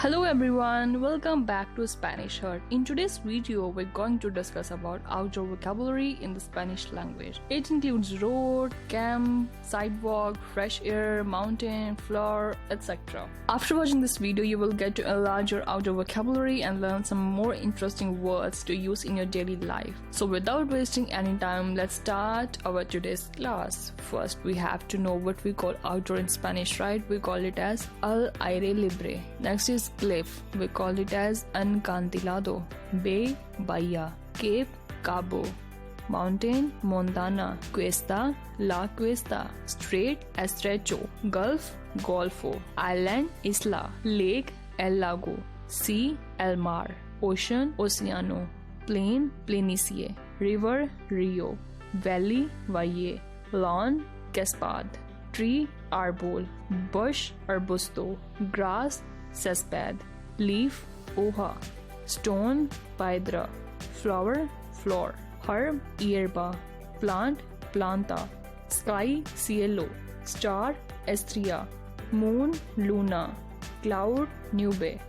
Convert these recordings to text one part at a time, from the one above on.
Hello everyone, welcome back to Spanish Hut. In today's video, we're going to discuss about outdoor vocabulary in the Spanish language. It includes road, camp, sidewalk, fresh air, mountain, floor, etc. After watching this video, you will get to enlarge your outdoor vocabulary and learn some more interesting words to use in your daily life. So without wasting any time, let's start our today's class. First, we have to know what we call outdoor in Spanish, right? We call it as al aire libre. Next is cliff, we call it as acantilado. Bay, bahía. Cape, cabo. Mountain, montana. Cuesta, la cuesta. Strait, estrecho. Gulf, golfo. Island, isla. Lake, el lago. Sea, el mar. Ocean, océano. Plain, planicie. River, rio. Valley, valle. Lawn, cascade. Tree, arbol. Bush, arbusto. Grass, césped. Leaf, hoja. Stone, piedra. Flower, flor. Herb, hierba. Plant, planta. Sky, cielo. Star, estrella. Moon, luna. Cloud, nube.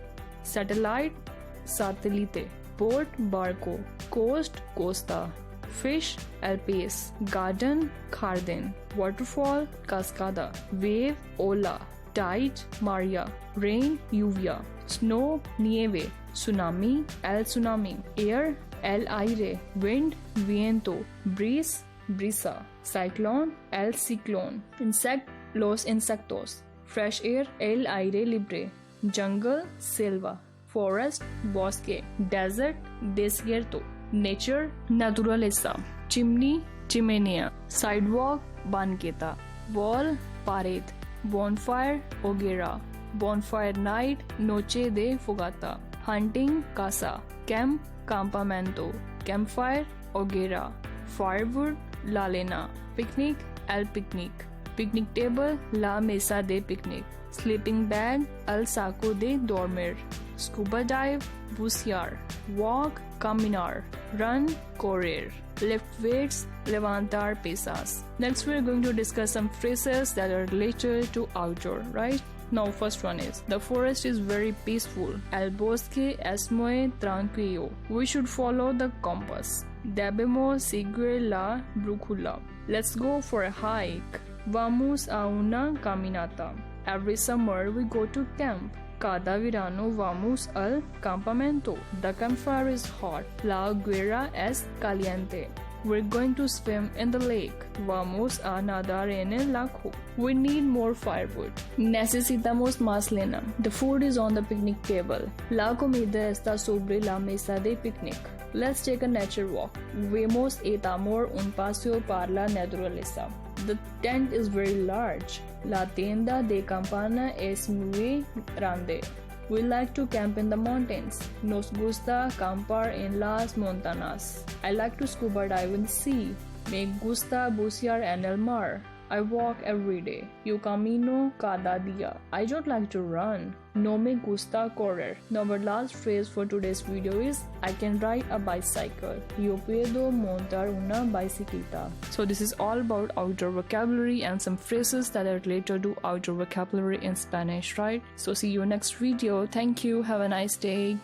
Satellite, satellite. Boat, barco. Coast, costa. Fish, alpes. Garden, jardín. Waterfall, cascada. Wave, ola. Tide, Maria. Rain, lluvia. Snow, nieve. Tsunami, el tsunami. Air, el aire. Wind, viento. Breeze, brisa. Cyclone, el ciclón. Insect, los insectos. Fresh air, el aire libre. Jungle, selva. Forest, bosque. Desert, desierto. Nature, naturaleza. Chimney, chimenea. Sidewalk, banqueta. Wall, pared. Bonfire, hoguera. Bonfire night, noche de fogata. Hunting, caza. Camp, campamento. Campfire, hoguera. Firewood, la lena. Picnic, el picnic. Picnic table, la mesa de picnic. Sleeping bag, el saco de dormir. Scuba dive, bucear. Walk, caminar. Run, correr. Lift weights, levantar pesas. Next, we're going to discuss some phrases that are related to outdoor, right? Now, first one is, the forest is very peaceful. El bosque es muy tranquilo. We should follow the compass. Debemos seguir la brújula. Let's go for a hike. Vamos a una caminata. Every summer, we go to camp. Cada verano vamos al campamento. The campfire is hot. La hoguera es caliente. We're going to swim in the lake. Vamos a nadar en el lago. We need more firewood. Necesitamos más leña. The food is on the picnic table. La comida está sobre la mesa de picnic. Let's take a nature walk. Vemos y damos un paseo por la naturaleza. The tent is very large. La tienda de campana es muy grande. We like to camp in the mountains. Nos gusta acampar en las montañas. I like to scuba dive in the sea. Me gusta bucear en el mar. I walk every day. Yo camino cada día. I don't like to run. No me gusta correr. Now our last phrase for today's video is, I can ride a bicycle. Yo puedo montar una bicicleta. So this is all about outdoor vocabulary and some phrases that are related to outdoor vocabulary in Spanish, right? So see you next video. Thank you. Have a nice day.